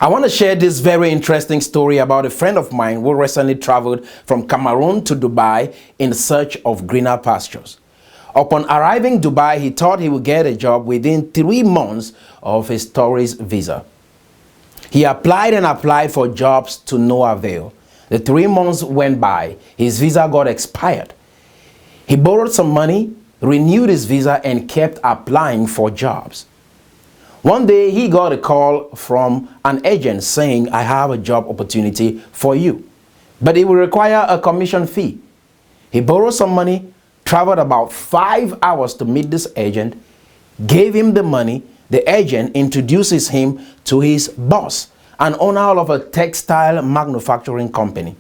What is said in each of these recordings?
I want to share this very interesting story about a friend of mine who recently traveled from Cameroon to Dubai in search of greener pastures. Upon arriving in Dubai, he thought he would get a job within 3 months of his tourist visa. He applied and applied for jobs to no avail. The 3 months went by. His visa got expired. He borrowed some money, renewed his visa, and kept applying for jobs. One day, he got a call from an agent saying, "I have a job opportunity for you, but it will require a commission fee." He borrowed some money, traveled about 5 hours to meet this agent, gave him the money. The agent introduces him to his boss, an owner of a textile manufacturing company.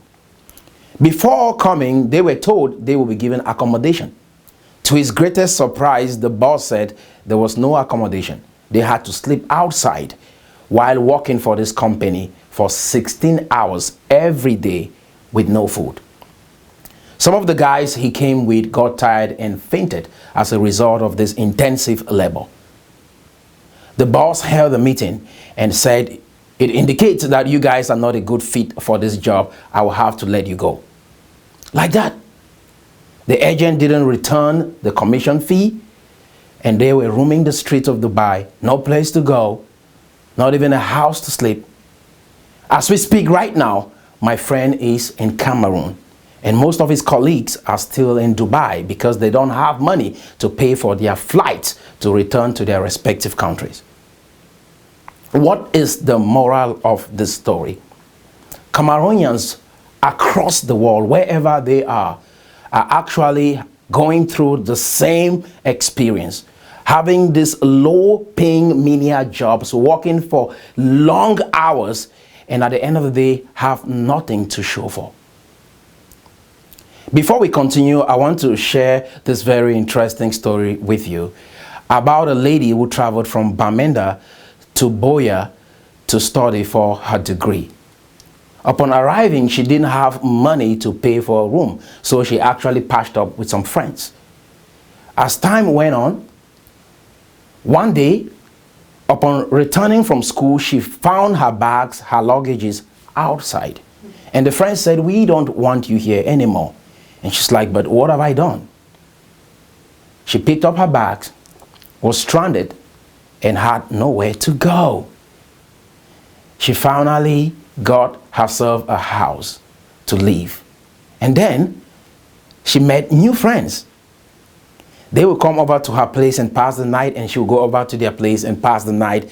Before coming, they were told they will be given accommodation. To his greatest surprise, the boss said there was no accommodation. They had to sleep outside while working for this company for 16 hours every day with no food. Some of the guys he came with got tired and fainted as a result of this intensive labor. The boss held a meeting and said, "It indicates that you guys are not a good fit for this job. I will have to let you go." Like that. The agent didn't return the commission fee, and they were roaming the streets of Dubai, no place to go, not even a house to sleep. As we speak right now, my friend is in Cameroon, and most of his colleagues are still in Dubai because they don't have money to pay for their flights to return to their respective countries. What is the moral of this story? Cameroonians across the world, wherever they are actually going through the same experience, having these low-paying menial jobs, working for long hours, and at the end of the day, have nothing to show for. Before we continue, I want to share this very interesting story with you about a lady who traveled from Bamenda to Boya to study for her degree. Upon arriving, she didn't have money to pay for a room, so she actually patched up with some friends. As time went on, one day, upon returning from school, she found her bags, her luggages outside. And the friends said, "We don't want you here anymore." And she's like, "But what have I done?" She picked up her bags, was stranded, and had nowhere to go. She finally got herself a house to live. And then she met new friends. They would come over to her place and pass the night, and she would go over to their place and pass the night.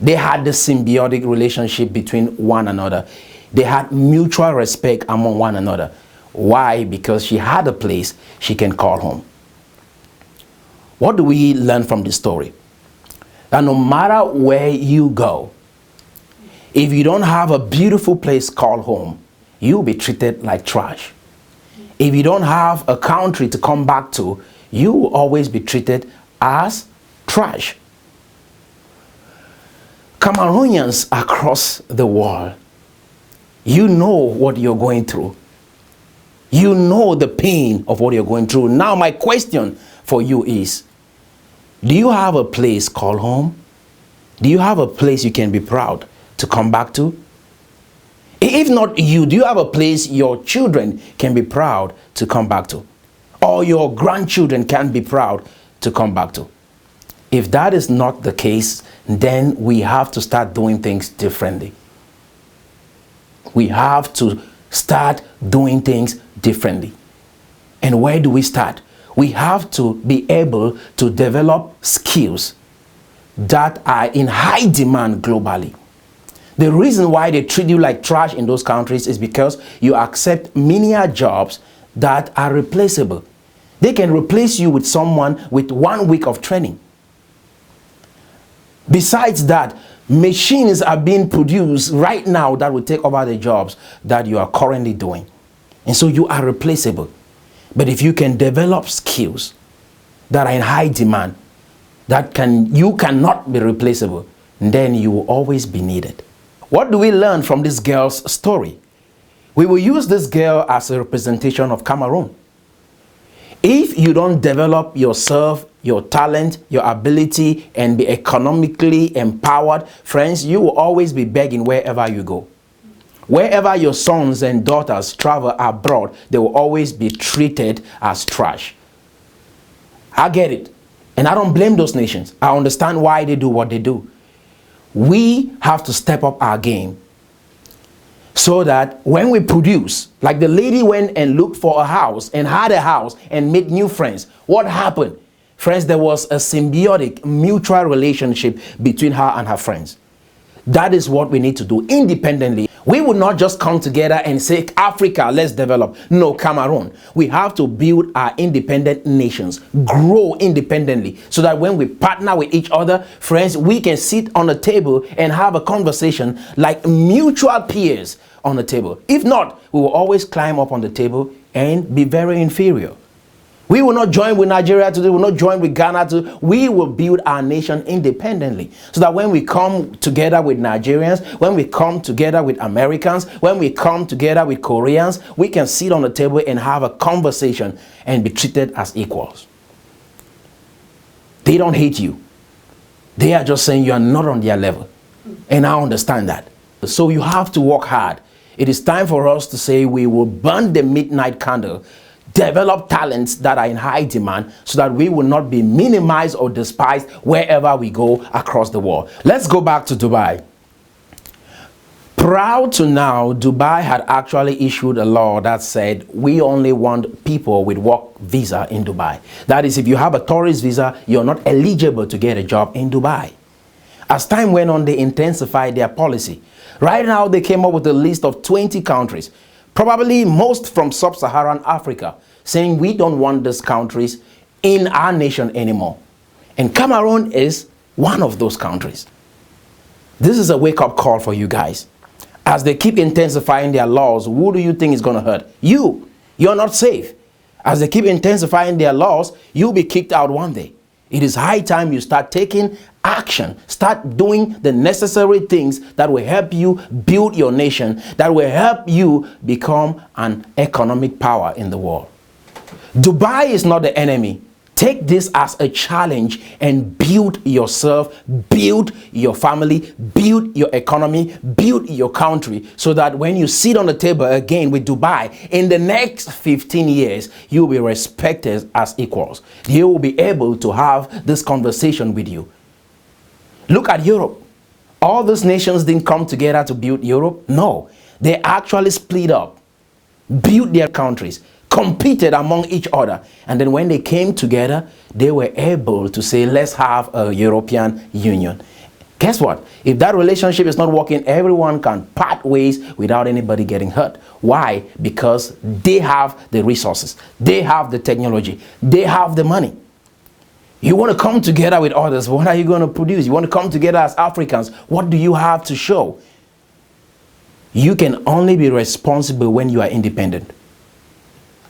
They had this symbiotic relationship between one another. They had mutual respect among one another. Why? Because she had a place she can call home. What do we learn from this story? That no matter where you go, if you don't have a beautiful place called home, you'll be treated like trash. If you don't have a country to come back to, you will always be treated as trash. Cameroonians across the world, you know what you're going through. You know the pain of what you're going through. Now my question for you is, do you have a place called home? Do you have a place you can be proud to come back to? If not you, do you have a place your children can be proud to come back to? Or your grandchildren can be proud to come back to? If that is not the case, then we have to start doing things differently. We have to start doing things differently. And where do we start? We have to be able to develop skills that are in high demand globally. The reason why they treat you like trash in those countries is because you accept menial jobs that are replaceable. They can replace you with someone with 1 week of training. Besides that, machines are being produced right now that will take over the jobs that you are currently doing. And so you are replaceable. But if you can develop skills that are in high demand, you cannot be replaceable, then you will always be needed. What do we learn from this girl's story? We will use this girl as a representation of Cameroon. If you don't develop yourself your talent, your ability, and be economically empowered, friends, you will always be begging wherever you go. Wherever your sons and daughters travel abroad, they will always be treated as trash. I get it. And I don't blame those nations. I understand why they do what they do. We have to step up our game so that when we produce, like the lady went and looked for a house and had a house and made new friends. What happened? Friends, there was a symbiotic, mutual relationship between her and her friends. That is what we need to do independently. We would not just come together and say, Africa, let's develop. No, Cameroon. We have to build our independent nations, grow independently, so that when we partner with each other, friends, we can sit on a table and have a conversation like mutual peers on the table. If not, we will always climb up on the table and be very inferior. We will not join with Nigeria today. We will not join with Ghana today. We will build our nation independently, so that when we come together with Nigerians, when we come together with Americans, when we come together with Koreans, we can sit on the table and have a conversation and be treated as equals. They don't hate you. They are just saying you are not on their level. And I understand that. So you have to work hard. It is time for us to say we will burn the midnight candle, develop talents that are in high demand, so that we will not be minimized or despised wherever we go across the world. Let's go back to Dubai. Prior to now, Dubai had actually issued a law that said we only want people with work visa in Dubai. That is, if you have a tourist visa, you're not eligible to get a job in Dubai. As time went on, they intensified their policy. Right now, they came up with a list of 20 countries, probably most from sub-Saharan Africa, saying we don't want these countries in our nation anymore. And Cameroon is one of those countries. This is a wake-up call for you guys. As they keep intensifying their laws, who do you think is going to hurt? You. You're not safe. As they keep intensifying their laws, you'll be kicked out one day. It is high time you start taking action. Start doing the necessary things that will help you build your nation, that will help you become an economic power in the world. Dubai is not the enemy. Take this as a challenge and build yourself, build your family, build your economy, build your country, so that when you sit on the table again with Dubai in the next 15 years, you'll be respected as equals. You will be able to have this conversation with you. Look at Europe. All these nations didn't come together to build Europe. No, they actually split up, built their countries, competed among each other. And then when they came together, they were able to say, let's have a European Union. Guess what? If that relationship is not working, everyone can part ways without anybody getting hurt. Why? Because they have the resources. They have the technology. They have the money. You want to come together with others. What are you going to produce? You want to come together as Africans. What do you have to show? You can only be responsible when you are independent.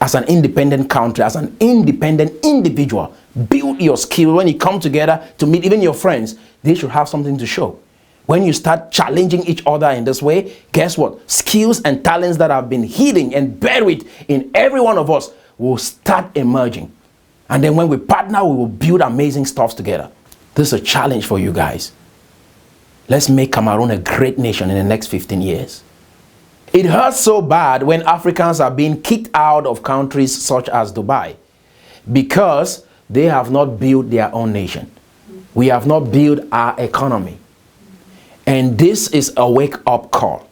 As an independent country, as an independent individual, build your skill. When you come together to meet even your friends, they should have something to show. When you start challenging each other in this way, guess what? Skills and talents that have been hidden and buried in every one of us will start emerging. And then when we partner, we will build amazing stuff together. This is a challenge for you guys. Let's make Cameroon a great nation in the next 15 years. It hurts so bad when Africans are being kicked out of countries such as Dubai, because they have not built their own nation. We have not built our economy. And this is a wake-up call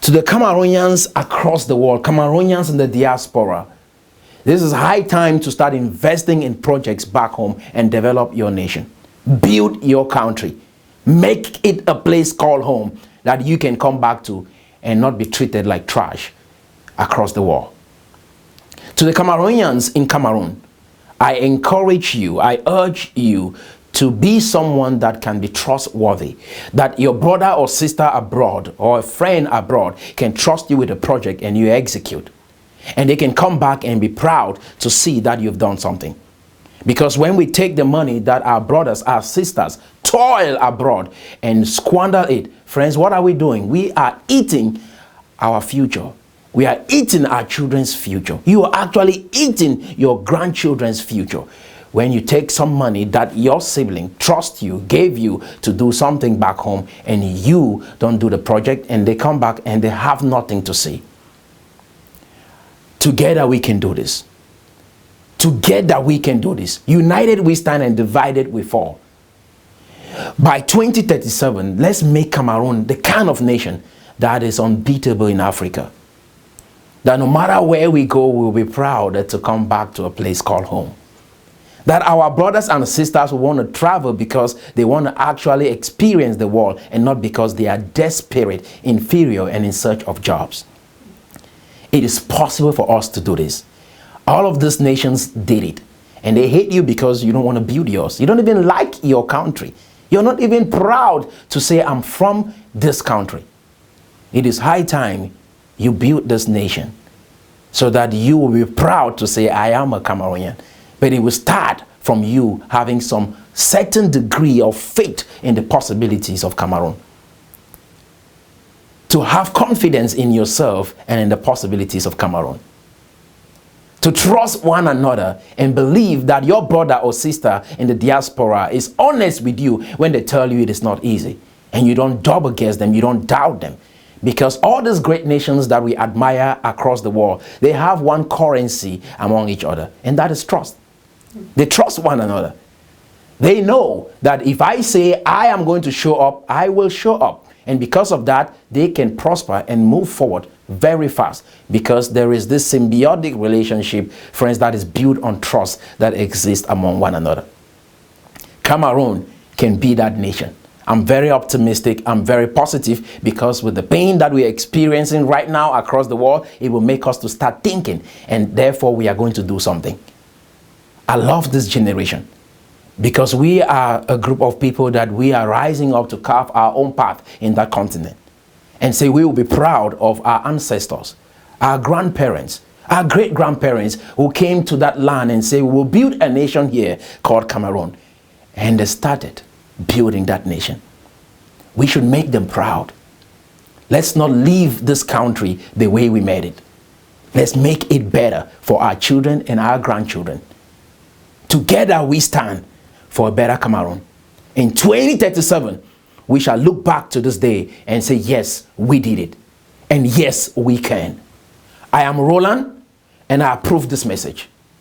to the Cameroonians across the world, Cameroonians in the diaspora. This is high time to start investing in projects back home and develop your nation. Build your country. Make it a place called home that you can come back to and not be treated like trash across the world. To the Cameroonians in Cameroon, I encourage you, I urge you to be someone that can be trustworthy, that your brother or sister abroad or a friend abroad can trust you with a project and you execute. And they can come back and be proud to see that you've done something. Because when we take the money that our brothers, our sisters toil abroad and squander it, friends, what are we doing? We are eating our future. We are eating our children's future. You are actually eating your grandchildren's future. when you take some money that your sibling trust you, gave you to do something back home, and you don't do the project, and they come back and they have nothing to say. Together we can do this. Together we can do this. United we stand and divided we fall. By 2037, let's make Cameroon the kind of nation that is unbeatable in Africa. That no matter where we go, we'll be proud to come back to a place called home. That our brothers and sisters will want to travel because they want to actually experience the world, and not because they are desperate, inferior, and in search of jobs. It is possible for us to do this. All of these nations did it. And they hate you because you don't want to build yours. You don't even like your country. You're not even proud to say, I'm from this country. It is high time you build this nation so that you will be proud to say, I am a Cameroonian. But it will start from you having some certain degree of faith in the possibilities of Cameroon. To have confidence in yourself and in the possibilities of Cameroon. To trust one another and believe that your brother or sister in the diaspora is honest with you when they tell you it is not easy. And you don't double guess them, you don't doubt them. Because all these great nations that we admire across the world, they have one currency among each other, and that is trust. They trust one another. They know that if I say I am going to show up, I will show up. And because of that, they can prosper and move forward very fast, because there is this symbiotic relationship, friends, that is built on trust that exists among one another. Cameroon can be that nation. I'm very optimistic. I'm very positive, because with the pain that we're experiencing right now across the world, it will make us to start thinking, and therefore we are going to do something. I love this generation, because we are a group of people that we are rising up to carve our own path in that continent, and say we will be proud of our ancestors, our grandparents, our great-grandparents who came to that land and say we will build a nation here called Cameroon. And they started building that nation. We should make them proud. Let's not leave this country the way we made it. Let's make it better for our children and our grandchildren. Together we stand for a better Cameroon. In 2037, we shall look back to this day and say, yes, we did it. And yes, we can. I am Roland, and I approve this message.